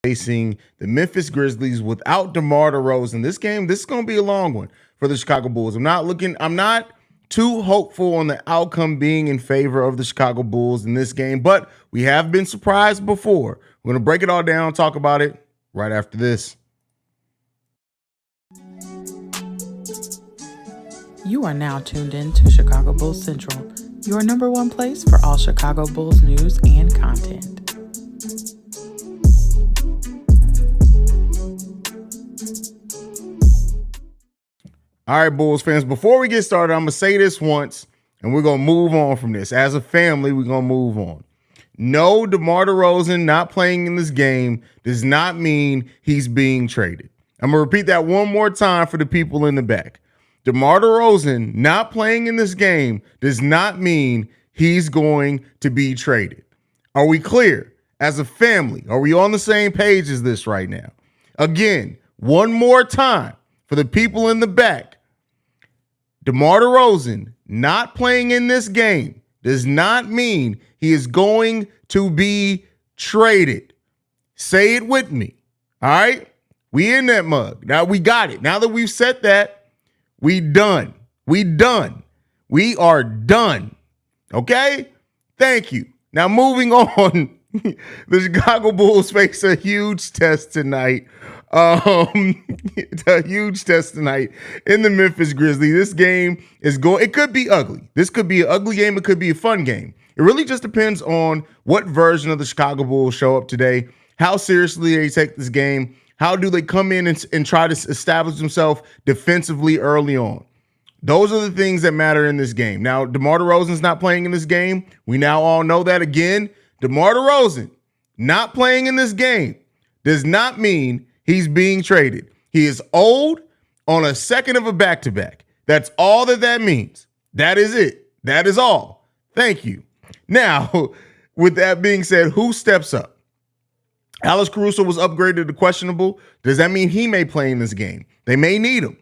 facing the Memphis Grizzlies without DeMar DeRozan. This is going to be a long one for the Chicago Bulls. I'm not too hopeful on the outcome being in favor of the Chicago Bulls in this game, but we have been surprised before. We're going to break it all down, talk about it right after this. You are now tuned in to Chicago Bulls Central, your number one place for all Chicago Bulls news and content. All right, Bulls fans, before we get started, I'm going to say this once, and we're going to move on from this. As a family, we're going to move on. No, DeMar DeRozan not playing in this game does not mean he's being traded. I'm going to repeat that one more time for the people in the back. DeMar DeRozan not playing in this game does not mean he's going to be traded. Are we clear? As a family, are we on the same page as this right now? Again, one more time for the people in the back. DeMar DeRozan not playing in this game does not mean he is going to be traded. Say it with me. All right? We in that mug. Now we got it. Now that we've said that, we done. We done. We are done. Okay? Thank you. Now moving on. The Chicago Bulls face a huge test tonight. A huge test tonight in the Memphis Grizzlies. This game it could be ugly. This could be an ugly game. It could be a fun game. It really just depends on what version of the Chicago Bulls show up today, how seriously they take this game, how do they come in and try to establish themselves defensively early on. Those are the things that matter in this game. Now, DeMar DeRozan's not playing in this game. We now all know that. Again, DeMar DeRozan not playing in this game does not mean he's being traded. He is old on a second of a back-to-back. That's all that means. That is it. That is all. Thank you. Now, with that being said, who steps up? Alex Caruso was upgraded to questionable. Does that mean he may play in this game? They may need him.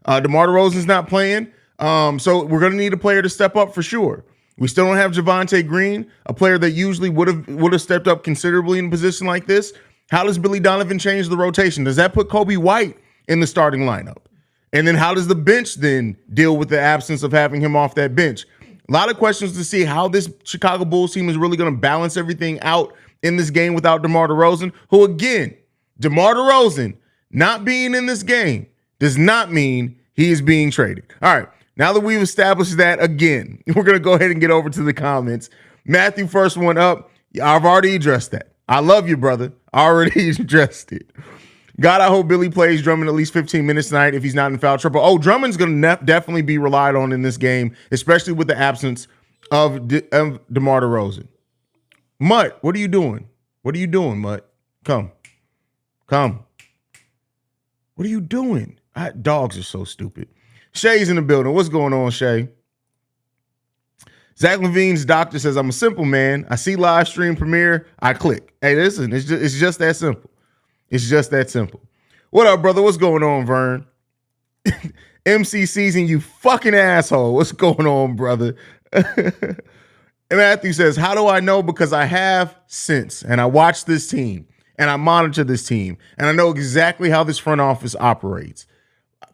DeMar DeRozan's not playing, so we're going to need a player to step up for sure. We still don't have Javonte Green, a player that usually would have stepped up considerably in a position like this. How does Billy Donovan change the rotation? Does that put Kobe White in the starting lineup? And then how does the bench then deal with the absence of having him off that bench? A lot of questions to see how this Chicago Bulls team is really going to balance everything out in this game without DeMar DeRozan, who, again, DeMar DeRozan not being in this game does not mean he is being traded. All right, now that we've established that, again, we're going to go ahead and get over to the comments. Matthew, first one up. I've already addressed that. I love you, brother. I already addressed it. God, I hope Billy plays Drummond at least 15 minutes tonight if he's not in foul trouble. Oh, Drummond's going to definitely be relied on in this game, especially with the absence of DeMar DeRozan. Mutt, what are you doing? What are you doing, Mutt? Come. What are you doing? Dogs are so stupid. Shay's in the building. What's going on, Shay? Zach Levine's doctor says, I'm a simple man. I see live stream premiere. I click. Hey, listen, it's just that simple. It's just that simple. What up, brother? What's going on, Vern? MC season, you fucking asshole. What's going on, brother? And Matthew says, how do I know? Because I have sense, and I watch this team, and I monitor this team, and I know exactly how this front office operates.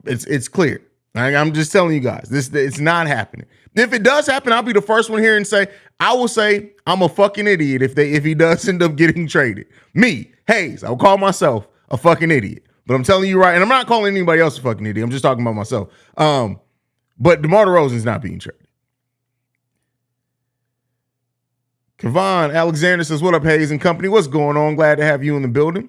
It's clear. I'm just telling you guys, it's not happening. If it does happen, I'll be the first one here and say, I will say I'm a fucking idiot if he does end up getting traded. Me, Haize, I'll call myself a fucking idiot. But I'm telling you right, and I'm not calling anybody else a fucking idiot. I'm just talking about myself. But DeMar DeRozan's not being traded. Kevon Alexander says, what up, Haize and company? What's going on? Glad to have you in the building.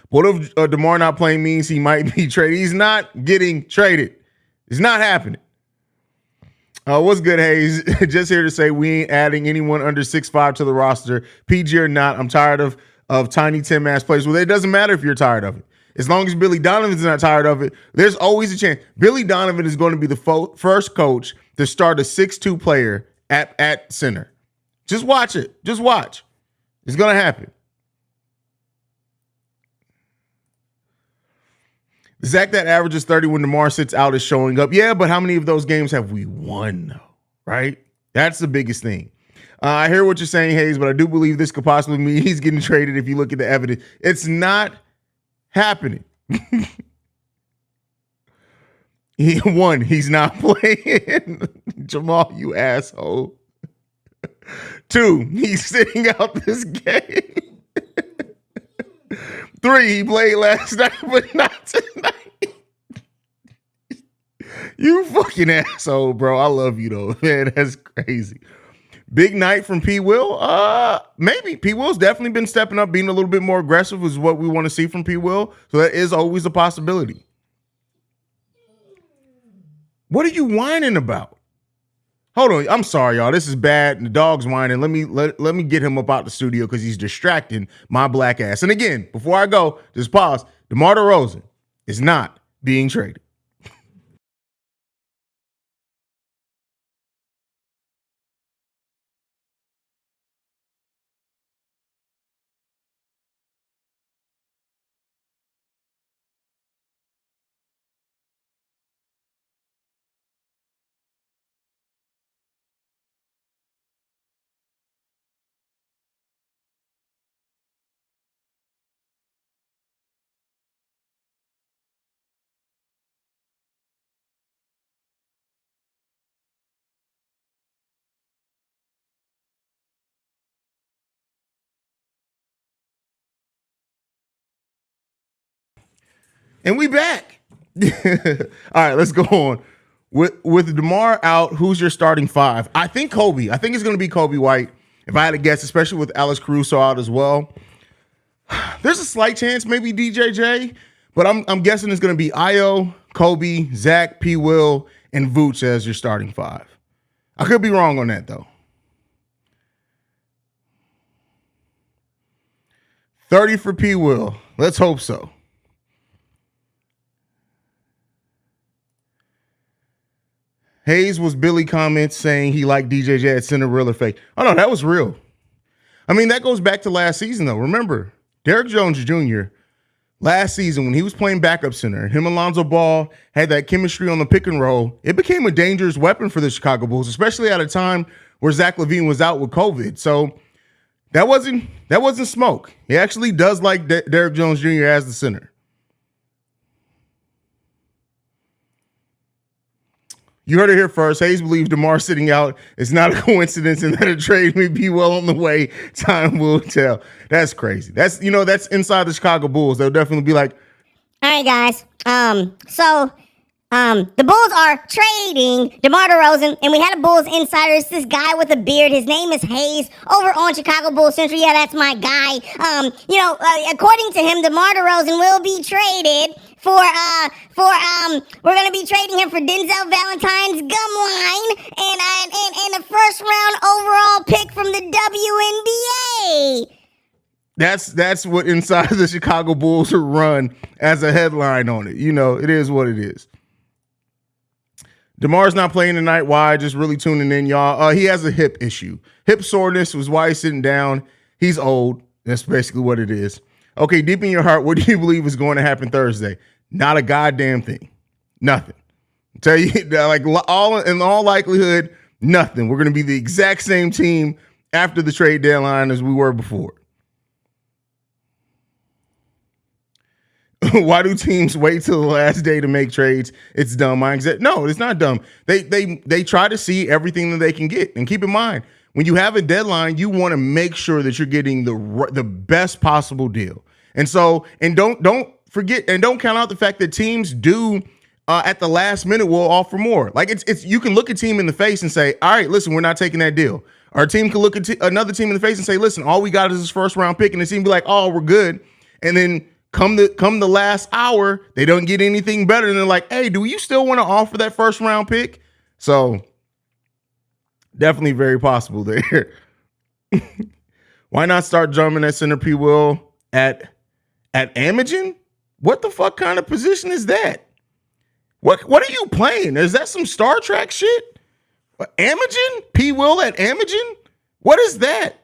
What if DeMar not playing means he might be traded? He's not getting traded. It's not happening. What's good, Haize? Just here to say we ain't adding anyone under 6'5" to the roster. PG or not, I'm tired of Tiny Tim ass plays. Well, it doesn't matter if you're tired of it. As long as Billy Donovan's not tired of it, there's always a chance. Billy Donovan is going to be the first coach to start a 6'2" player at center. Just watch it. Just watch. It's going to happen. Zach, that averages 30 when DeMar sits out is showing up. Yeah, but how many of those games have we won, though? Right? That's the biggest thing. I hear what you're saying, Haize, but I do believe this could possibly mean he's getting traded if you look at the evidence. It's not happening. He's not playing. Jamal, you asshole. 2, he's sitting out this game. 3, he played last night, but not tonight. You fucking asshole, bro. I love you though, man. That's crazy. Big night from P. Will. Maybe P. Will's definitely been stepping up, being a little bit more aggressive is what we want to see from P. Will. So that is always a possibility. What are you whining about? Hold on. I'm sorry, y'all. This is bad. The dog's whining. Let me get him up out the studio because he's distracting my black ass. And again, before I go, just pause. DeMar DeRozan is not being traded. And we back. All right, let's go on. With DeMar out, who's your starting 5? I think Kobe. I think it's going to be Kobe White. If I had to guess, especially with Alex Caruso out as well. There's a slight chance maybe DJJ, but I'm guessing it's going to be Io, Kobe, Zach, P. Will, and Vooch as your starting 5. I could be wrong on that though. 30 for P. Will. Let's hope so. Haize was Billy comments saying he liked DJJ at center, real or fake. Oh, no, that was real. I mean, that goes back to last season, though. Remember, Derrick Jones Jr., last season when he was playing backup center, him and Lonzo Ball had that chemistry on the pick and roll. It became a dangerous weapon for the Chicago Bulls, especially at a time where Zach LaVine was out with COVID. So that wasn't smoke. He actually does like Derrick Jones Jr. as the center. You heard it here first. Haize believes DeMar sitting out is not a coincidence and that a trade may be well on the way. Time will tell. That's crazy. That's inside the Chicago Bulls. They'll definitely be like, all right, guys. The Bulls are trading DeMar DeRozan, and we had a Bulls insider. It's this guy with a beard. His name is Haize over on Chicago Bulls Central. Yeah, that's my guy. According to him, DeMar DeRozan will be traded we're gonna be trading him for Denzel Valentine's gum line and a first round overall pick from the WNBA. That's what inside the Chicago Bulls are run as a headline on it. It is what it is. DeMar's not playing tonight. Why? Just really tuning in, y'all. He has a hip issue. Hip soreness was why he's sitting down. He's old. That's basically what it is. Okay, deep in your heart, what do you believe is going to happen Thursday? Not a goddamn thing. Nothing. I tell you, in all likelihood, nothing. We're going to be the exact same team after the trade deadline as we were before. Why do teams wait till the last day to make trades? It's dumb. No, it's not dumb. They try to see everything that they can get. And keep in mind, when you have a deadline, you want to make sure that you're getting the best possible deal. And don't forget and don't count out the fact that teams do at the last minute will offer more. Like it's you can look a team in the face and say, all right, listen, we're not taking that deal. Our team can look at another team in the face and say, listen, all we got is this first round pick, and the team be like, oh, we're good. And then come the last hour, they don't get anything better. And they're like, hey, do you still want to offer that first round pick? So definitely very possible there. Why not start Drummond at center, P. Will at Imogen? What the fuck kind of position is that? What are you playing? Is that some Star Trek shit? Imogen? P. Will at Imogen? What is that?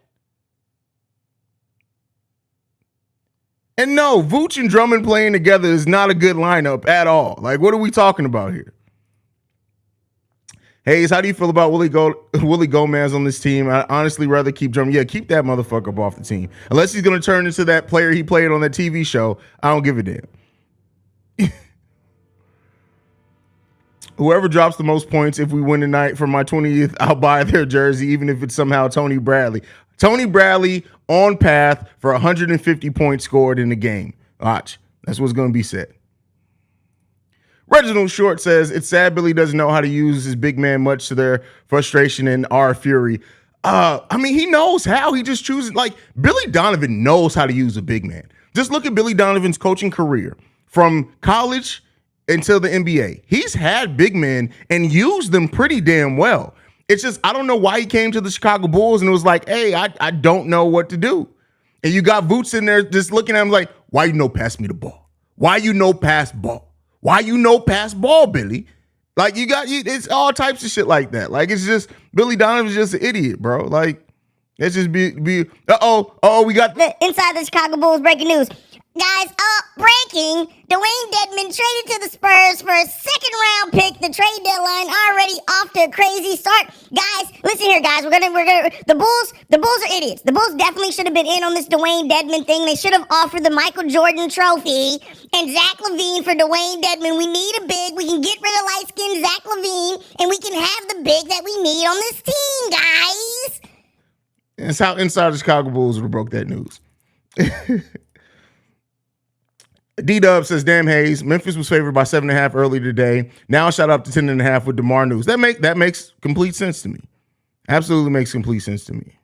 And no, Vooch and Drummond playing together is not a good lineup at all. Like, what are we talking about here? Haize, how do you feel about Willie Gomez on this team? I honestly rather keep Drummond. Yeah, keep that motherfucker up off the team. Unless he's going to turn into that player he played on that TV show, I don't give a damn. Whoever drops the most points if we win tonight for my 20th, I'll buy their jersey, even if it's somehow Tony Bradley. Tony Bradley on path for 150 points scored in the game. Watch. That's what's going to be said. Reginald Short says, it's sad Billy doesn't know how to use his big man, much to their frustration and our fury. I mean, he knows how. He just chooses. Like, Billy Donovan knows how to use a big man. Just look at Billy Donovan's coaching career from college until the NBA. He's had big men and used them pretty damn well. It's just, I don't know why he came to the Chicago Bulls and was like, hey, I don't know what to do. And you got Vooch in there just looking at him like, why you no pass me the ball? Why you no pass ball? Why you no pass ball, Billy? Like, it's all types of shit like that. Like, it's just, Billy Donovan's just an idiot, bro. Like, it's just we got inside the Chicago Bulls breaking news. Guys, breaking. Dwayne Dedmon traded to the Spurs for a second-round pick. The trade deadline already off to a crazy start. Guys, listen here, guys. We're gonna. The Bulls are idiots. The Bulls definitely should have been in on this Dwayne Dedmon thing. They should have offered the Michael Jordan Trophy and Zach LaVine for Dwayne Dedmon. We need a big. We can get rid of light-skinned Zach LaVine, and we can have the big that we need on this team, guys. That's how inside the Chicago Bulls would have broke that news. D-Dub says, damn, Haize, Memphis was favored by 7.5 earlier today. Now shot up to 10.5 with DeMar news. That makes complete sense to me. Absolutely makes complete sense to me.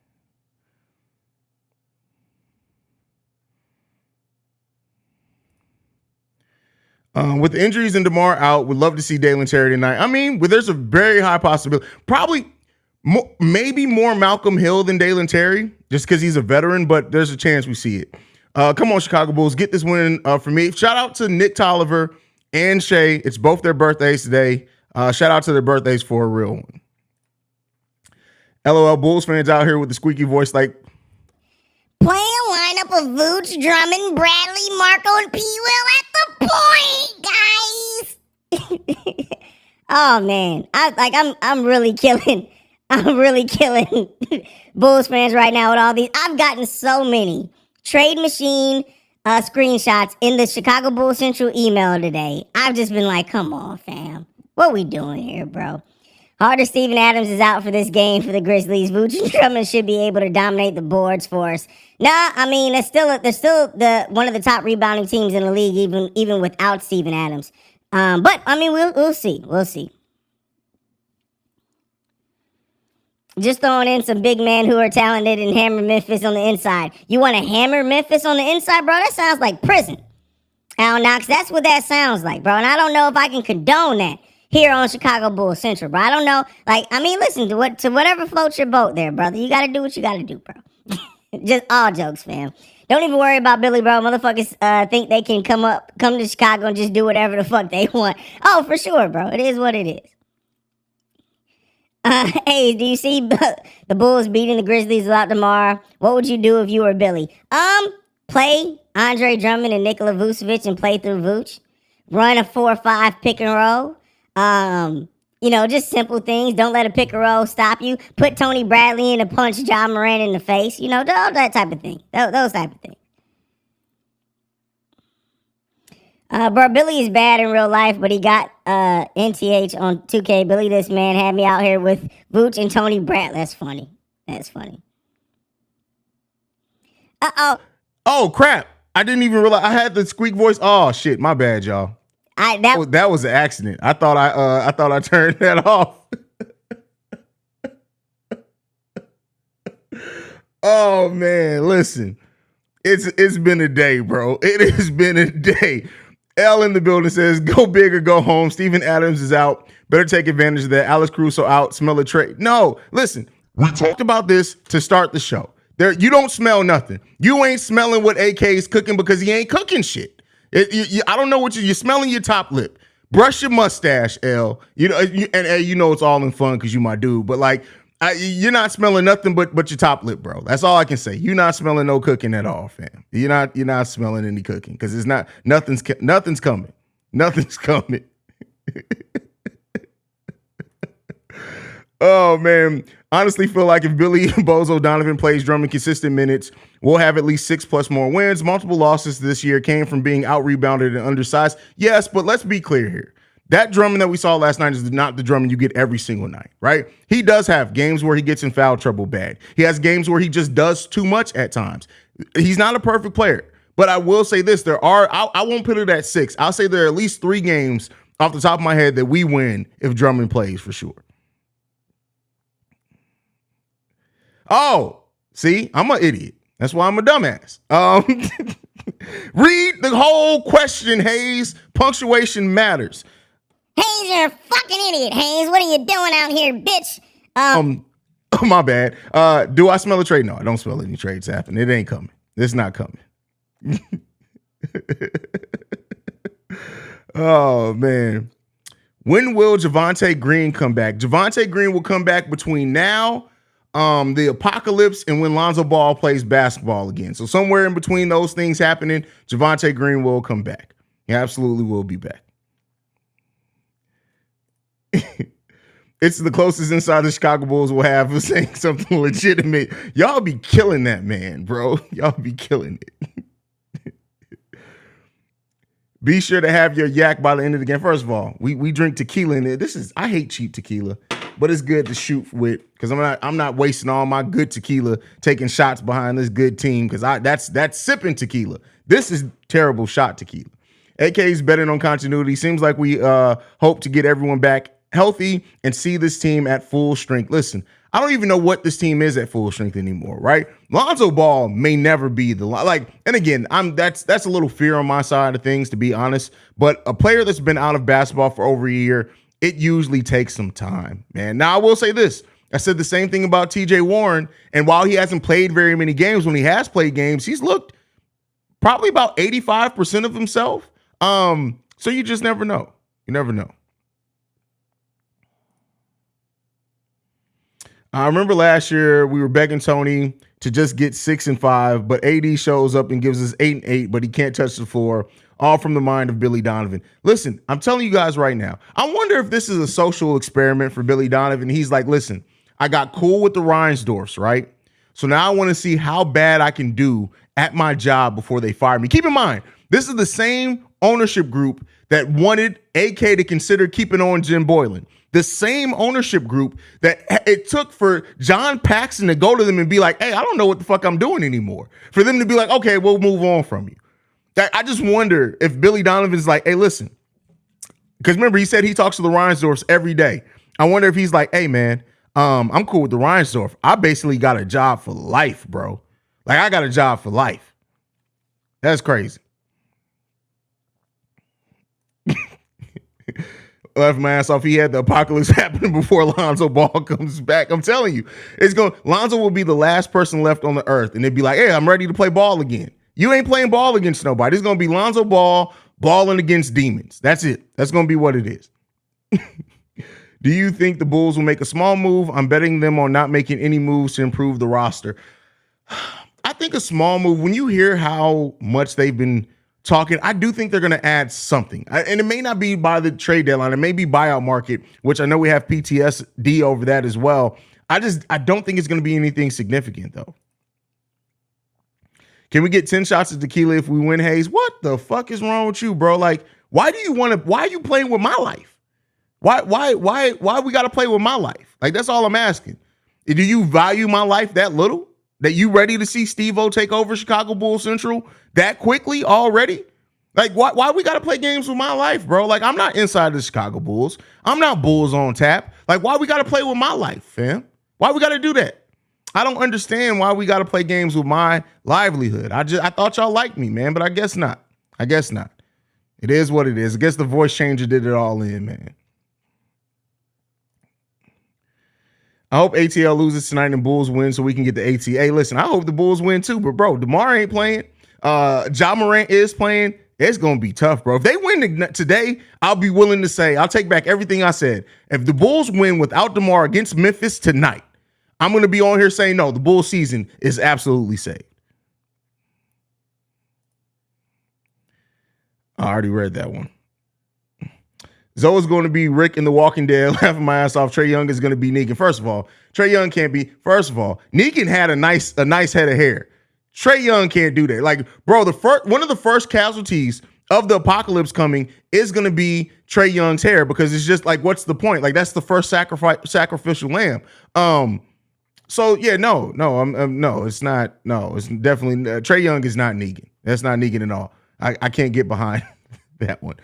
With the injuries and DeMar out, would love to see Dalen Terry tonight. I mean, there's a very high possibility. Probably, maybe more Malcolm Hill than Dalen Terry, just because he's a veteran, but there's a chance we see it. Come on, Chicago Bulls, get this win for me. Shout out to Nick Tolliver and Shay. It's both their birthdays today. Shout out to their birthdays for a real one. LOL, Bulls fans out here with the squeaky voice like, play a lineup of Vooch, Drummond, Bradley, Marco, and P. Will at the point, guys. Oh man, I'm really killing. I'm really killing Bulls fans right now with all these. I've gotten so many Trade Machine screenshots in the Chicago Bulls Central email today. I've just been like, come on, fam. What we doing here, bro? Harder Steven Adams is out for this game for the Grizzlies. Vooch and Drummond should be able to dominate the boards for us. Nah, I mean, they're still the one of the top rebounding teams in the league, even without Steven Adams. But I mean, we'll see. We'll see. Just throwing in some big men who are talented and hammer Memphis on the inside. You want to hammer Memphis on the inside, bro? That sounds like prison. Al Knox, that's what that sounds like, bro. And I don't know if I can condone that here on Chicago Bulls Central, bro. I don't know. Like, I mean, listen to whatever floats your boat there, brother. You got to do what you got to do, bro. Just all jokes, fam. Don't even worry about Billy, bro. Motherfuckers think they can come to Chicago and just do whatever the fuck they want. Oh, for sure, bro. It is what it is. Hey, do you see the Bulls beating the Grizzlies without DeMar? What would you do if you were Billy? Play Andre Drummond and Nikola Vucevic and play through Vooch. Run a 4-5 pick and roll. Just simple things. Don't let a pick and roll stop you. Put Tony Bradley in and punch John Moran in the face. All that type of thing. Those type of things. Bro, Billy is bad in real life, but he got NTH on 2K. Billy, this man had me out here with Vooch and Tony Bradley. That's funny. That's funny. Uh-oh. Oh, crap. I didn't even realize I had the squeak voice. Oh, shit. My bad, y'all. That was an accident. I thought I turned that off. Oh, man. Listen. It's been a day, bro. It has been a day. L in the building says, go big or go home. Steven Adams is out. Better take advantage of that. Alex Caruso out. Smell a trade. No, listen. We talked about this to start the show. You don't smell nothing. You ain't smelling what AK is cooking because he ain't cooking shit. I don't know what you're smelling your top lip. Brush your mustache, L. It's all in fun because you my dude. But like, you're not smelling nothing but your top lip, bro. That's all I can say. You're not smelling no cooking at all, fam. You're not smelling any cooking because it's not nothing's coming. Nothing's coming. Oh, man. Honestly, feel like if Billy Bozo Donovan plays Drummond consistent minutes, we'll have at least 6+ more wins. Multiple losses this year came from being out-rebounded and undersized. Yes, but let's be clear here. That Drummond that we saw last night is not the Drummond you get every single night, right? He does have games where he gets in foul trouble bad. He has games where he just does too much at times. He's not a perfect player. But I will say this, I won't put it at 6. I'll say there are at least 3 games off the top of my head that we win if Drummond plays for sure. Oh, see, I'm an idiot. That's why I'm a dumbass. Read the whole question, Haize. Punctuation matters. Haize, you're a fucking idiot, Haize. What are you doing out here, bitch? My bad. Do I smell a trade? No, I don't smell any trades happening. It ain't coming. It's not coming. Oh, man. When will Javonte Green come back? Javonte Green will come back between now, the apocalypse, and when Lonzo Ball plays basketball again. So somewhere in between those things happening, Javonte Green will come back. He absolutely will be back. It's the closest inside the Chicago Bulls will have of saying something legitimate. Y'all be killing that man, bro. Y'all be killing it. Be sure to have your yak by the end of the game. First of all, we drink tequila in it. I hate cheap tequila, but it's good to shoot with because I'm not wasting all my good tequila taking shots behind this good team because that's sipping tequila. This is terrible shot tequila. AK's betting on continuity. Seems like we hope to get everyone back healthy and see this team at full strength. Listen, I don't even know what this team is at full strength anymore, right? Lonzo Ball may never be and again, that's a little fear on my side of things, to be honest. But a player that's been out of basketball for over a year, it usually takes some time, man. Now, I will say this. I said the same thing about TJ Warren, and while he hasn't played very many games, when he has played games, he's looked probably about 85% of himself. So you just never know. You never know. I remember last year we were begging Tony to just get 6 and 5, but AD shows up and gives us 8 and 8, but he can't touch the floor. All from the mind of Billy Donovan. Listen, I'm telling you guys right now, I wonder if this is a social experiment for Billy Donovan. He's like, listen, I got cool with the Reinsdorfs, right? So now I want to see how bad I can do at my job before they fire me. Keep in mind, this is the same ownership group that wanted AK to consider keeping on Jim Boylan. The same ownership group that it took for John Paxson to go to them and be like, hey, I don't know what the fuck I'm doing anymore. For them to be like, okay, we'll move on from you. I just wonder if Billy Donovan's like, hey, listen, because remember, he said he talks to the Reinsdorfs every day. I wonder if he's like, hey, man, I'm cool with the Reinsdorf. I basically got a job for life, bro. Like, I got a job for life. That's crazy. Left my ass off. He had the apocalypse happen before Lonzo Ball comes back. I'm telling you, Lonzo will be the last person left on the earth, and they'd be like, hey, I'm ready to play ball again. You ain't playing ball against nobody. It's going to be Lonzo Ball balling against demons. That's it. That's going to be what it is. Do you think the Bulls will make a small move? I'm betting them on not making any moves to improve the roster. I think a small move, when you hear how much they've been talking, I do think they're going to add something. And it may not be by the trade deadline. It may be buyout market, which I know we have PTSD over that as well. I don't think it's going to be anything significant, though. Can we get 10 shots of tequila if we win, Haize? What the fuck is wrong with you, bro? Like, why are you playing with my life? Why we got to play with my life? Like, that's all I'm asking. Do you value my life that little? That you ready to see Steve-O take over Chicago Bulls Central that quickly already? Like, why we got to play games with my life, bro? Like, I'm not inside the Chicago Bulls. I'm not Bulls on tap. Like, why we got to play with my life, fam? Why we got to do that? I don't understand why we got to play games with my livelihood. I thought y'all liked me, man, but I guess not. It is what it is. I guess the voice changer did it all in, man. I hope ATL loses tonight and Bulls win so we can get the ATA. Listen, I hope the Bulls win too, but bro, DeMar ain't playing. Ja Morant is playing. It's going to be tough, bro. If they win today, I'll be willing to say, I'll take back everything I said. If the Bulls win without DeMar against Memphis tonight, I'm going to be on here saying, no, the Bulls season is absolutely saved. I already read that one. Zoe's going to be Rick in The Walking Dead, laughing my ass off. Trae Young is going to be Negan. First of all, Trae Young can't be. First of all, Negan had a nice head of hair. Trae Young can't do that. Like, bro, one of the first casualties of the apocalypse coming is going to be Trae Young's hair, because it's just like, what's the point? Like, that's the first sacrificial lamb. So yeah, no, it's not. No, it's definitely Trae Young is not Negan. That's not Negan at all. I can't get behind that one.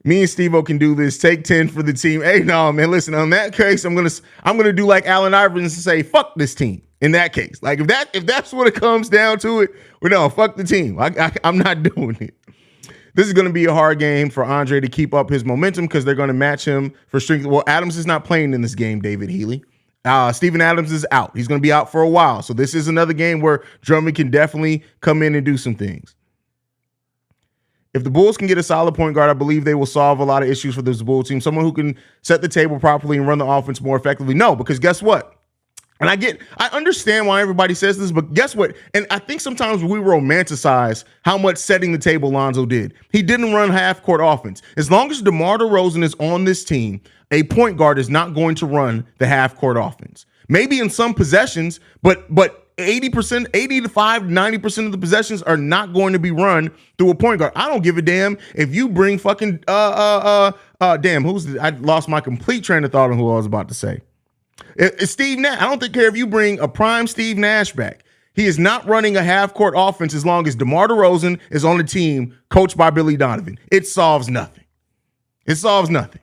Me and Steve-O can do this. Take 10 for the team. Hey, no, man, listen, on that case, I'm gonna do like Allen Iverson and say, fuck this team. In that case, like if that's what it comes down to it, well, no, fuck the team. I'm not doing it. This is going to be a hard game for Andre to keep up his momentum, because they're going to match him for strength. Well, Adams is not playing in this game, David Healy. Steven Adams is out. He's going to be out for a while. So this is another game where Drummond can definitely come in and do some things. If the Bulls can get a solid point guard, I believe they will solve a lot of issues for this Bulls team. Someone who can set the table properly and run the offense more effectively. No, because guess what? And I understand why everybody says this, but guess what? And I think sometimes we romanticize how much setting the table Lonzo did. He didn't run half-court offense. As long as DeMar DeRozan is on this team, a point guard is not going to run the half-court offense. Maybe in some possessions, but 80%, 85, 90% of the possessions are not going to be run through a point guard. I don't give a damn if you bring fucking I lost my complete train of thought on who I was about to say. It's Steve Nash. I don't care if you bring a prime Steve Nash back. He is not running a half-court offense as long as DeMar DeRozan is on the team coached by Billy Donovan. It solves nothing. It solves nothing.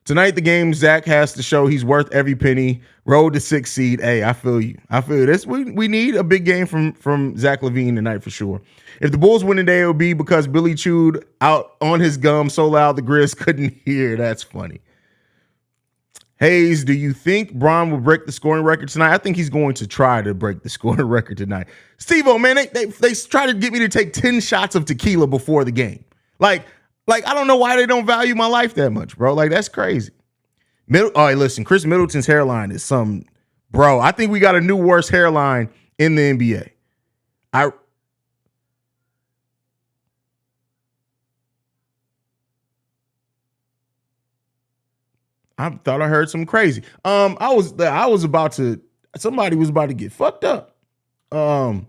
Tonight, the game, Zach has to show he's worth every penny. Road to 6th seed. Hey, I feel you. I feel this. We need a big game from Zach LaVine tonight for sure. If the Bulls win today, it'll be because Billy chewed out on his gum so loud the Grizz couldn't hear. That's funny. Haize, do you think Bron will break the scoring record tonight? I think he's going to try to break the scoring record tonight. Steve-O, man, they try to get me to take 10 shots of tequila before the game. Like, I don't know why they don't value my life that much, bro. Like, that's crazy. All right, listen, Chris Middleton's hairline is some, bro. I think we got a new worst hairline in the NBA. I thought I heard something crazy. Somebody was about to get fucked up. I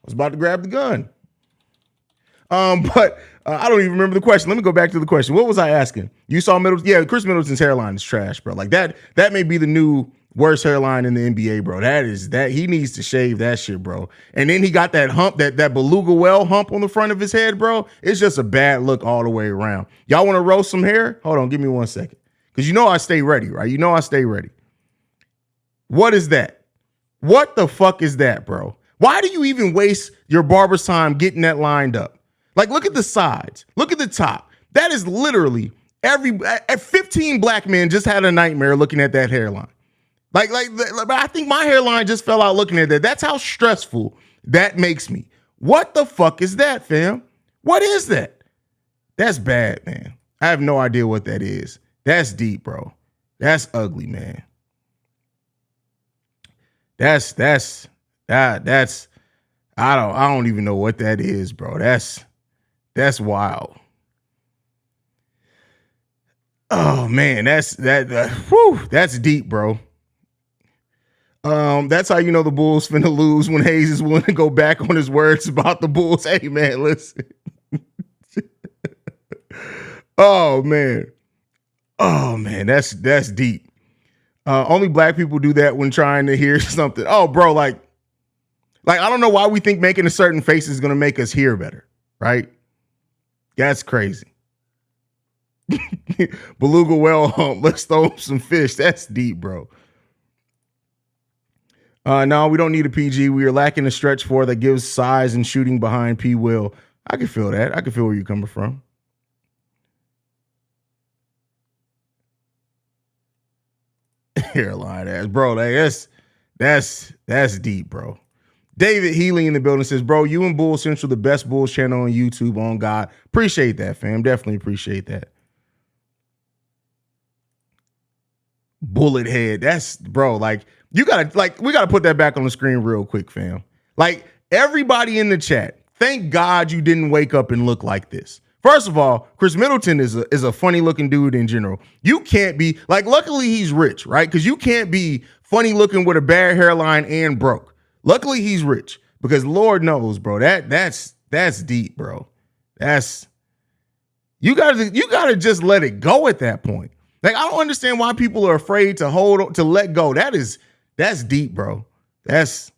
was about to grab the gun. But I don't even remember the question. Let me go back to the question. What was I asking? You saw Middleton? Yeah, Chris Middleton's hairline is trash, bro. Like that may be the new worst hairline in the NBA, bro. That he needs to shave that shit, bro. And then he got that hump, that beluga well hump on the front of his head, bro. It's just a bad look all the way around. Y'all want to roast some hair? Hold on, give me 1 second. Because you know I stay ready, right? You know I stay ready. What is that? What the fuck is that, bro? Why do you even waste your barber's time getting that lined up? Like, look at the sides. Look at the top. That is literally 15 black men just had a nightmare looking at that hairline. Like, I think my hairline just fell out looking at that. That's how stressful that makes me. What the fuck is that, fam? What is that? That's bad, man. I have no idea what that is. That's deep, bro. That's ugly, man. That's I don't even know what that is, bro. That's wild. Oh man, that's deep, bro. That's how you know the Bulls finna lose, when Haize is willing to go back on his words about the Bulls. Hey man, listen. Oh man, that's deep. Only black people do that when trying to hear something. Oh, bro, like I don't know why we think making a certain face is gonna make us hear better, right? That's crazy. Beluga well hump. Let's throw some fish. That's deep, bro. No, we don't need a PG. We are lacking a stretch four that gives size and shooting behind P. Will. I can feel that. I can feel where you're coming from. Hairline ass, bro. Like, that's deep, bro. David Healy in the building says, bro, you and Bull Central, the best Bulls channel on YouTube, on God. Appreciate that, fam. Definitely appreciate that. Bullet head. That's, bro, like, we gotta put that back on the screen real quick, fam. Like, everybody in the chat, thank God you didn't wake up and look like this. First of all, Chris Middleton is a funny looking dude in general. You can't be like, luckily he's rich, right? Because you can't be funny looking with a bad hairline and broke. Luckily he's rich because Lord knows, bro, that's deep, bro. You gotta just let it go at that point. Like, I don't understand why people are afraid to let go. That's deep, bro. That's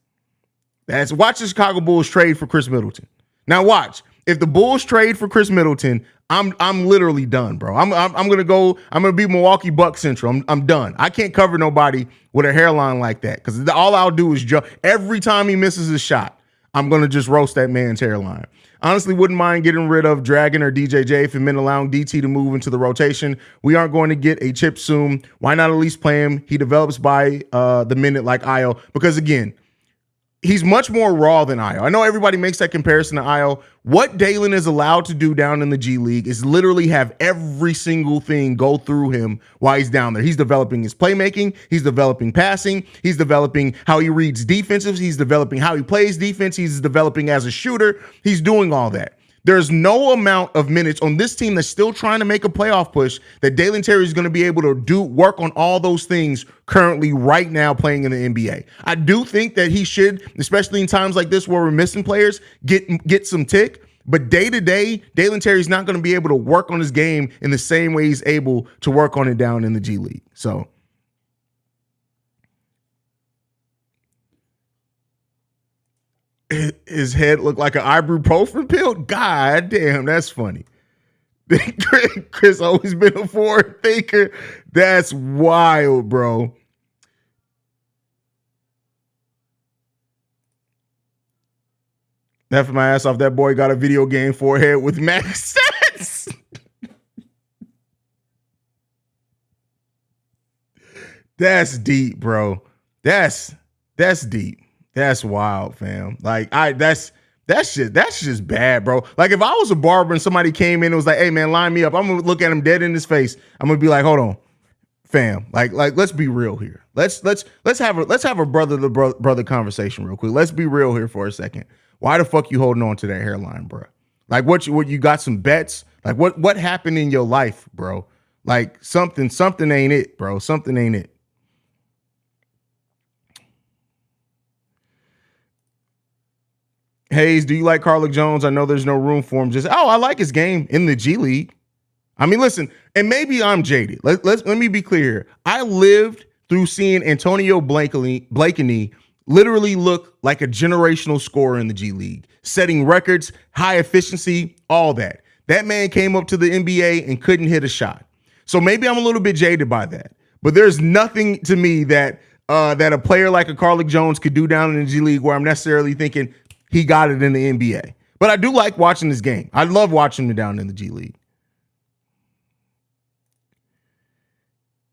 watch the Chicago Bulls trade for Chris Middleton. Now watch. If the Bulls trade for Chris Middleton, I'm literally done, bro. I'm gonna be Milwaukee Bucks Central. I'm done. I can't cover nobody with a hairline like that because all I'll do is every time he misses a shot, I'm gonna just roast that man's hairline. Honestly, wouldn't mind getting rid of Dragon or DJJ and then allowing DT to move into the rotation. We aren't going to get a chip soon. Why not at least play him? He develops by the minute like Io because again, he's much more raw than Io. I know everybody makes that comparison to Io. What Dalen is allowed to do down in the G League is literally have every single thing go through him while he's down there. He's developing his playmaking. He's developing passing. He's developing how he reads defenses. He's developing how he plays defense. He's developing as a shooter. He's doing all that. There's no amount of minutes on this team that's still trying to make a playoff push that Dalen Terry is going to be able to work on all those things currently right now playing in the NBA. I do think that he should, especially in times like this where we're missing players, get some tick. But day to day, Dalen Terry's not going to be able to work on his game in the same way he's able to work on it down in the G League. So his head looked like an ibuprofen pill. God damn, that's funny. Chris always been a forward thinker. That's wild, bro. Laughing my ass off. That boy got a video game forehead with max stats. That's deep, bro. That's deep. That's wild, fam. Like that's just bad, bro. Like if I was a barber and somebody came in and was like, "Hey man, line me up," I'm gonna look at him dead in his face. I'm gonna be like, "Hold on, fam. Like let's be real here. Let's have a brother to brother conversation real quick. Let's be real here for a second. Why the fuck you holding on to that hairline, bro? Like what you got some bets? Like what happened in your life, bro? Like something ain't it, bro. Something ain't it. Haize, do you like Carlik Jones? I know there's no room for him. I like his game in the G League. I mean, listen, and maybe I'm jaded. Let me be clear here. I lived through seeing Antonio Blakeney literally look like a generational scorer in the G League, setting records, high efficiency, all that. That man came up to the NBA and couldn't hit a shot. So maybe I'm a little bit jaded by that. But there's nothing to me that a player like a Carlik Jones could do down in the G League where I'm necessarily thinking he got it in the NBA. But I do like watching this game. I love watching him down in the G League.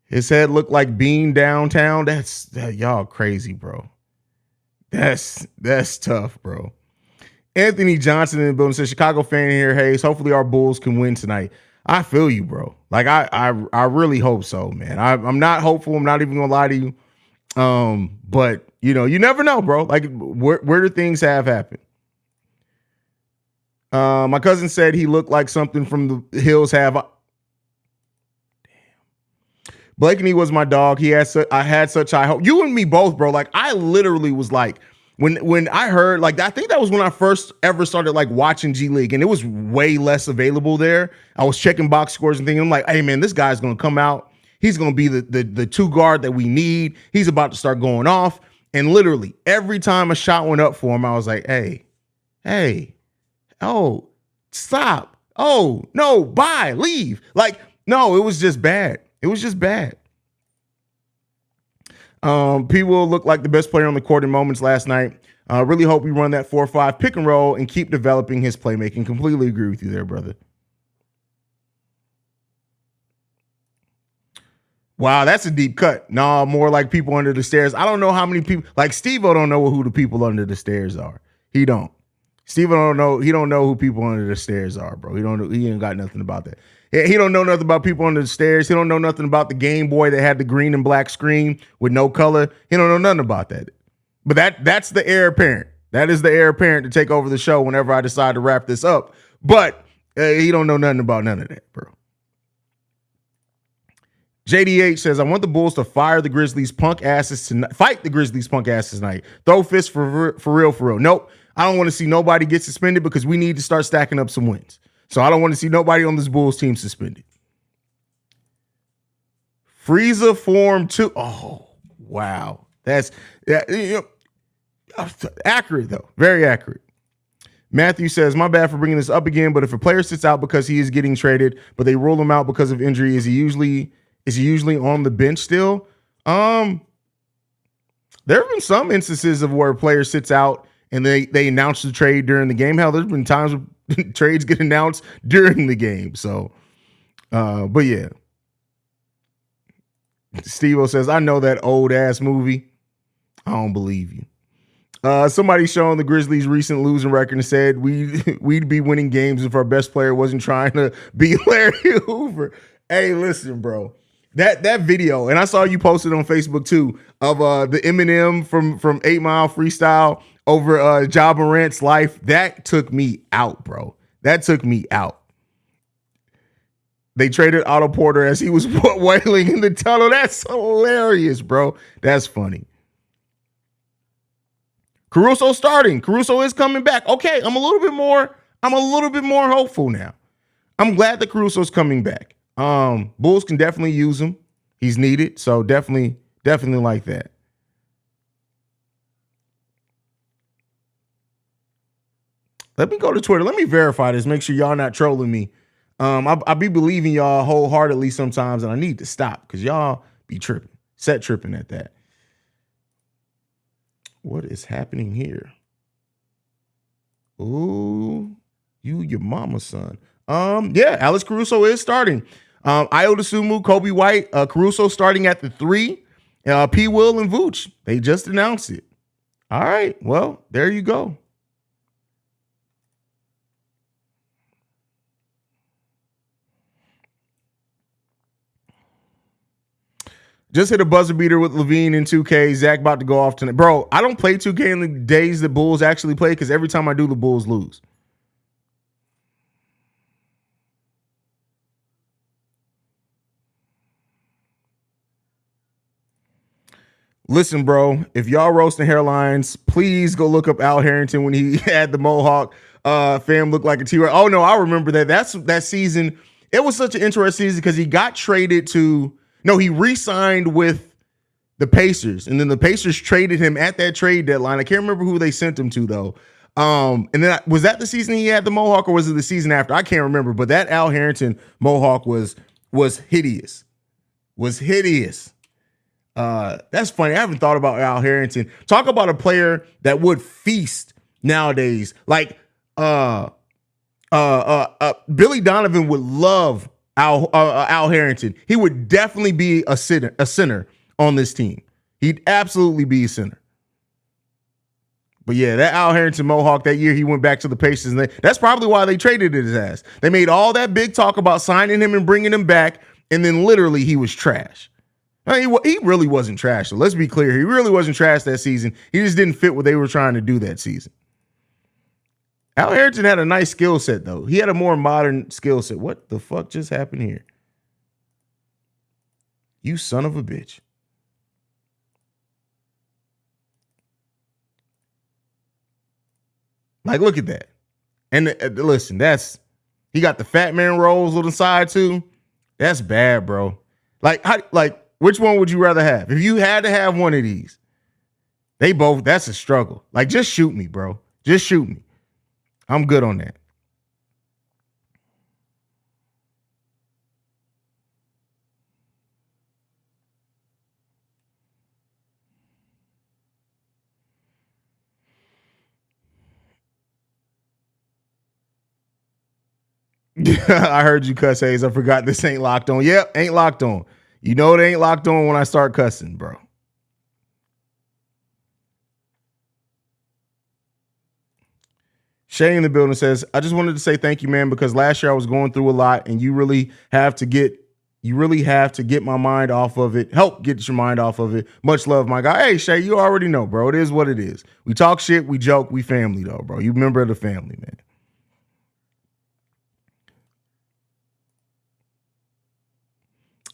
His head looked like Bean downtown. Y'all crazy, bro. That's tough, bro. Anthony Johnson in the building says, Chicago fan here, Haize. Hopefully our Bulls can win tonight. I feel you, bro. Like I really hope so, man. I'm not hopeful. I'm not even gonna lie to you. But you know, you never know, bro. Like where do things have happened? My cousin said he looked like something from the Hills Have. Damn. Blakeney was my dog. I had such high hope. You and me both, bro. Like I literally was like, when I heard, like, I think that was when I first ever started like watching G League, and it was way less available there. I was checking box scores and thinking, I'm like, hey man, this guy's gonna come out. He's gonna be the two guard that we need. He's about to start going off. And literally every time a shot went up for him, I was like, hey, oh, stop. Oh, no, bye, leave. Like, no, it was just bad. It was just bad. People look like the best player on the court in moments last night. Really hope we run that 4-5 pick and roll and keep developing his playmaking. Completely agree with you there, brother. Wow, that's a deep cut. No, more like people under the stairs. I don't know how many people, like Steve-O don't know who the people under the stairs are. He don't. Steve-O don't know. He don't know who people under the stairs are, bro. He ain't got nothing about that. He don't know nothing about people under the stairs. He don't know nothing about the Game Boy that had the green and black screen with no color. He don't know nothing about that. But that's the heir apparent. That is the heir apparent to take over the show whenever I decide to wrap this up. But he don't know nothing about none of that, bro. JDH says, I want the Bulls to fire the Grizzlies punk asses tonight. Fight the Grizzlies punk asses tonight. Throw fists for real. Nope. I don't want to see nobody get suspended because we need to start stacking up some wins. So I don't want to see nobody on this Bulls team suspended. Frieza Form 2. Oh, wow. That's accurate, though. Very accurate. Matthew says, my bad for bringing this up again, but if a player sits out because he is getting traded, but they rule him out because of injury, is he usually on the bench still? There have been some instances of where a player sits out and they announce the trade during the game. Hell, there's been times where trades get announced during the game. So, but yeah. Steve-O says, I know that old ass movie. I don't believe you. Somebody showing the Grizzlies' recent losing record and said we'd be winning games if our best player wasn't trying to be Larry Hoover. Hey, listen, bro. That video, and I saw you posted on Facebook too, of the Eminem from 8 Mile Freestyle over Ja Morant's life. That took me out, bro. That took me out. They traded Otto Porter as he was wailing in the tunnel. That's hilarious, bro. That's funny. Caruso starting. Caruso is coming back. Okay, I'm a little bit more hopeful now. I'm glad that Caruso's coming back. Bulls can definitely use him. He's needed, so definitely like that. Let me go to Twitter. Let me verify this. Make sure y'all not trolling me. I be believing y'all wholeheartedly sometimes, and I need to stop because y'all be tripping. Set tripping at that. What is happening here? Ooh, your mama's son. Yeah, Alex Caruso is starting. Ayo Dosunmu, Kobe White, Caruso starting at the 3. P. Will and Vooch. They just announced it. All right, well, there you go. Just hit a buzzer beater with Levine in 2K. Zach about to go off tonight. Bro, I don't play 2K in the days the Bulls actually play because every time I do, the Bulls lose. Listen, bro, if y'all roasting hairlines, please go look up Al Harrington when he had the Mohawk. Fam looked like a T-Rex. Oh, no, I remember that. That season. It was such an interesting season because he got traded to... No, he re-signed with the Pacers, and then the Pacers traded him at that trade deadline. I can't remember who they sent him to, though. And then was that the season he had the Mohawk, or was it the season after? I can't remember, but that Al Harrington Mohawk was hideous. Was hideous. That's funny. I haven't thought about Al Harrington. Talk about a player that would feast nowadays. Like Billy Donovan would love Al Harrington. He would definitely be a center on this team. He'd absolutely be a center. But yeah, that Al Harrington Mohawk that year, he went back to the Pacers, and that's probably why they traded his ass. They made all that big talk about signing him and bringing him back, and then literally he was trash. I mean, he really wasn't trash. So let's be clear. He really wasn't trash that season. He just didn't fit what they were trying to do that season. Al Harrington had a nice skill set, though. He had a more modern skill set. What the fuck just happened here? You son of a bitch. Like, look at that. And listen, he got the fat man rolls on the side, too. That's bad, bro. Like, which one would you rather have? If you had to have one of these, that's a struggle. Like, just shoot me, bro. Just shoot me. I'm good on that. I heard you cuss, Haize. I forgot this ain't locked on. Yep, ain't locked on. You know it ain't locked on when I start cussing, bro. Shay in the building says, I just wanted to say thank you, man, because last year I was going through a lot, and you really have to get You really have to get my mind off of it. Help get your mind off of it. Much love, my guy. Hey, Shay, you already know, bro. It is what it is. We talk shit, we joke, we family, though, bro. You member of the family,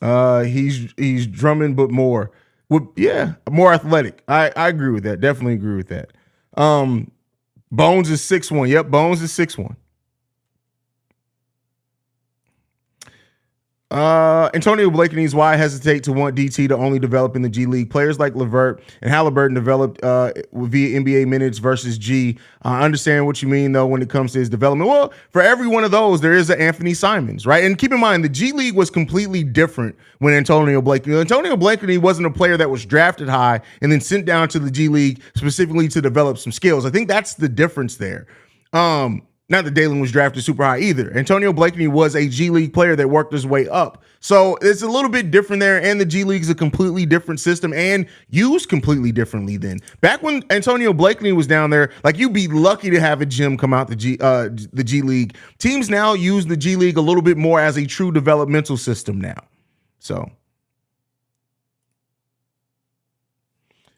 man. He's drumming, but more. More athletic. I agree with that. Definitely agree with that. Bones is 6'1". Yep, Bones is 6'1". Antonio Blakeney's why hesitate to want DT to only develop in the G League. Players like LeVert and Halliburton developed via NBA minutes versus G. I understand what you mean, though, when it comes to his development. Well, for every one of those, there is an Anthony Simons, right? And keep in mind, the G League was completely different when Antonio Blakeney wasn't a player that was drafted high and then sent down to the G League specifically to develop some skills. I think that's the difference there. Not that Dalen was drafted super high either. Antonio Blakeney was a G League player that worked his way up. So it's a little bit different there, and the G League is a completely different system and used completely differently then. Back when Antonio Blakeney was down there, like, you'd be lucky to have a gym come out the G League. Teams now use the G League a little bit more as a true developmental system now. So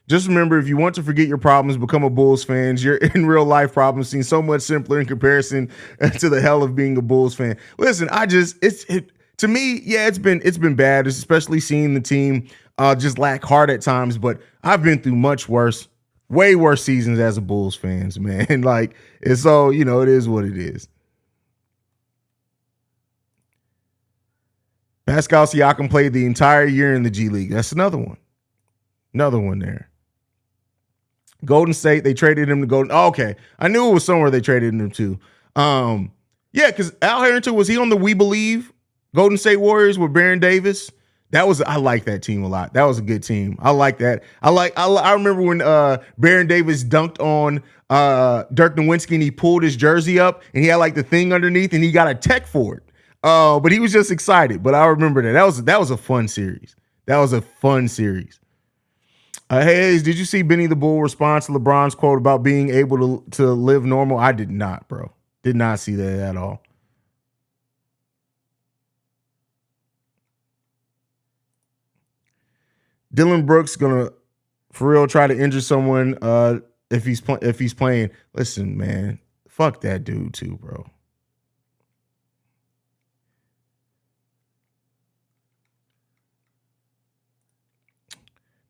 just remember, if you want to forget your problems, become a Bulls fan. Your in real life problems seem so much simpler in comparison to the hell of being a Bulls fan. Listen, to me, yeah, it's been bad, especially seeing the team just lack heart at times. But I've been through much worse, way worse seasons as a Bulls fans, man. Like, it's so, it is what it is. Pascal Siakam played the entire year in the G League. That's another one. Another one there. Golden State, they traded him to Golden. Oh, okay. I knew it was somewhere they traded him to. Yeah, because Al Harrington, was he on the We Believe Golden State Warriors with Baron Davis? I like that team a lot. That was a good team. I like that. I remember when Baron Davis dunked on Dirk Nowitzki and he pulled his jersey up and he had like the thing underneath and he got a tech for it. But he was just excited. But I remember that. That was a fun series. That was a fun series. Haize, did you see Benny the Bull respond to LeBron's quote about being able to live normal? I did not, bro. Did not see that at all. Dylan Brooks gonna, for real, try to injure someone if he's playing. Listen, man, fuck that dude too, bro.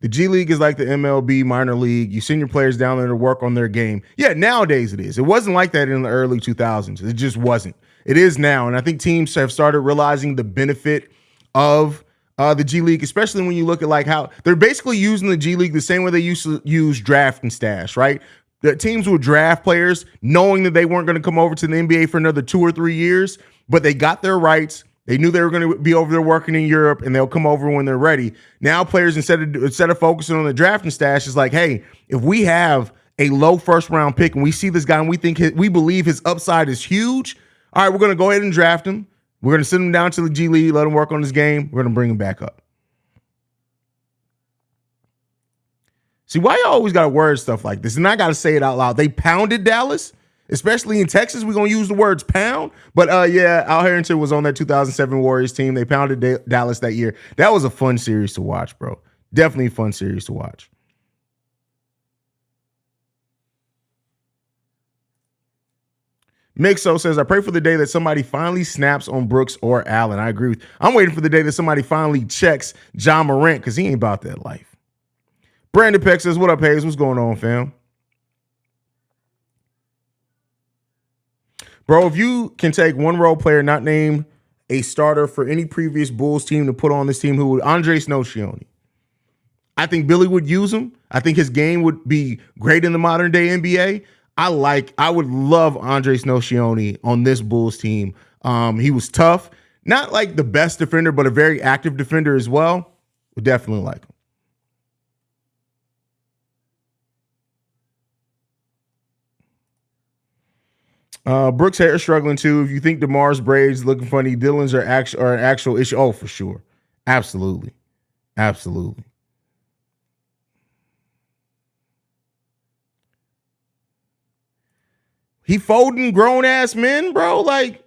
The G League is like the MLB minor league. You send your players down there to work on their game. Yeah, nowadays it is. It wasn't like that in the early 2000s. It just wasn't. It is now. And I think teams have started realizing the benefit of the G League, especially when you look at like how they're basically using the G League the same way they used to use draft and stash, right? The teams would draft players knowing that they weren't going to come over to the NBA for another 2 or 3 years, but they got their rights. They knew they were going to be over there working in Europe, and they'll come over when they're ready. Now players, instead of focusing on the draft and stash, is like, hey, if we have a low first round pick and we see this guy and we believe his upside is huge, all right, we're going to go ahead and draft him. We're going to send him down to the G League, let him work on his game. We're going to bring him back up. See, why you always got to word stuff like this? And I got to say it out loud. They pounded Dallas. Especially in Texas, we're going to use the words pound. But yeah, Al Harrington was on that 2007 Warriors team. They pounded Dallas that year. That was a fun series to watch, bro. Definitely a fun series to watch. Mixo says, I pray for the day that somebody finally snaps on Brooks or Allen. I agree with you. I'm waiting for the day that somebody finally checks John Morant because he ain't about that life. Brandon Peck says, what up, Haize? What's going on, fam? Bro, if you can take one role player not named a starter for any previous Bulls team to put on this team, who would? Andres Nocioni. I think Billy would use him. I think his game would be great in the modern day NBA. I would love Andres Nocioni on this Bulls team. He was tough. Not like the best defender, but a very active defender as well. Would definitely like him. Brooks' hair is struggling too. If you think DeMar's braids looking funny, Dylan's are an actual issue. Oh, for sure. Absolutely. Absolutely. He folding grown ass men, bro. Like,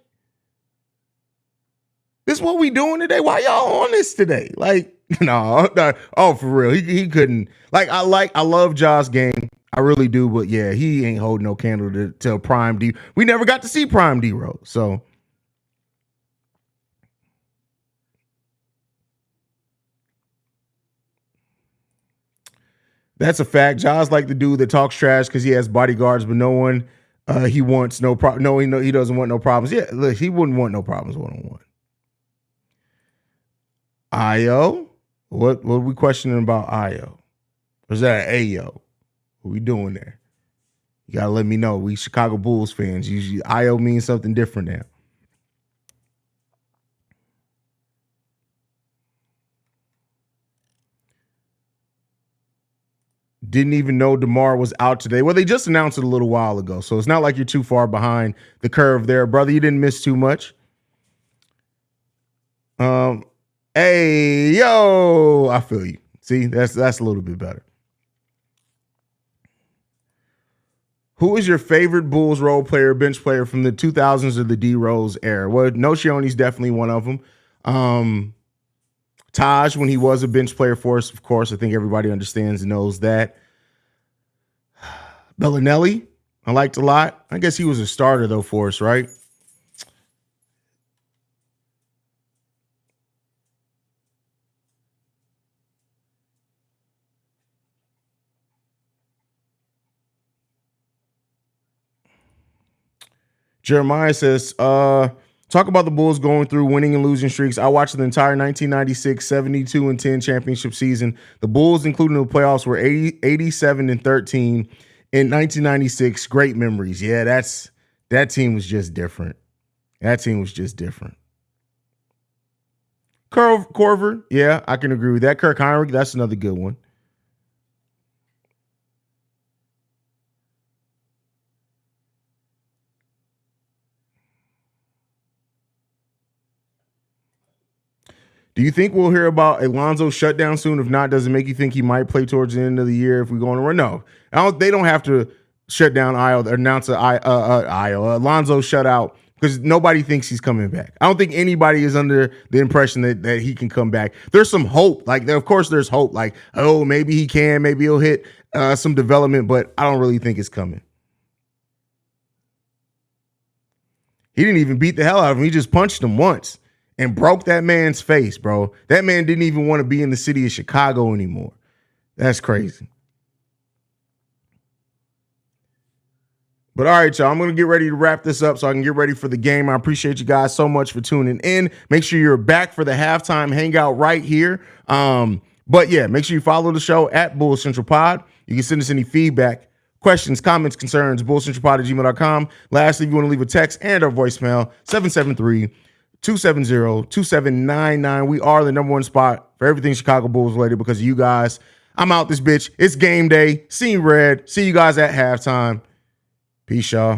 This is what we doing today. Why y'all on this today? Like, no. Oh, for real. He couldn't. Like, I love Ja's game. I really do, but yeah, he ain't holding no candle to Prime D. We never got to see Prime D Rose, so. That's a fact. Ja's like the dude that talks trash because he has bodyguards, but no one he wants no problem. No, he doesn't want no problems. Yeah, look, he wouldn't want no problems one-on-one. Io? What are we questioning about Io? Or is that an Ayo? What we doing there? You gotta let me know. We Chicago Bulls fans. Usually Io means something different now. Didn't even know DeMar was out today. Well, they just announced it a little while ago, so it's not like you're too far behind the curve there, brother. You didn't miss too much. Hey, yo, I feel you. See, that's a little bit better. Who is your favorite Bulls role player, bench player from the 2000s or the D Rose era? Well, Nocioni's definitely one of them. Taj, when he was a bench player for us, of course, I think everybody understands and knows that. Bellinelli, I liked a lot. I guess he was a starter, though, for us, right? Jeremiah says, talk about the Bulls going through winning and losing streaks. I watched the entire 1996 72-10 championship season. The Bulls, including the playoffs, were 87-13 in 1996. Great memories. Yeah, that team was just different. That team was just different. Corver, yeah, I can agree with that. Kirk Heinrich, that's another good one. Do you think we'll hear about Alonzo's shutdown soon? If not, does it make you think he might play towards the end of the year if we go on a run? No, they don't have to shut down announce Alonzo shutout because nobody thinks he's coming back. I don't think anybody is under the impression that he can come back. There's some hope. Like, of course, there's hope. Like, oh, maybe he can. Maybe he'll hit some development, but I don't really think it's coming. He didn't even beat the hell out of him. He just punched him once and broke that man's face, bro. That man didn't even want to be in the city of Chicago anymore. That's crazy. But all right, y'all, I'm going to get ready to wrap this up so I can get ready for the game. I appreciate you guys so much for tuning in. Make sure you're back for the halftime hangout right here. But yeah, make sure you follow the show at Bulls Central Pod. You can send us any feedback, questions, comments, concerns, bullscentralpod@gmail.com. Lastly, if you want to leave a text and our voicemail, 773-270-2799. We are the number one spot for everything Chicago Bulls related because of you guys. I'm out this bitch. It's game day. See you red. See you guys at halftime. Peace, y'all.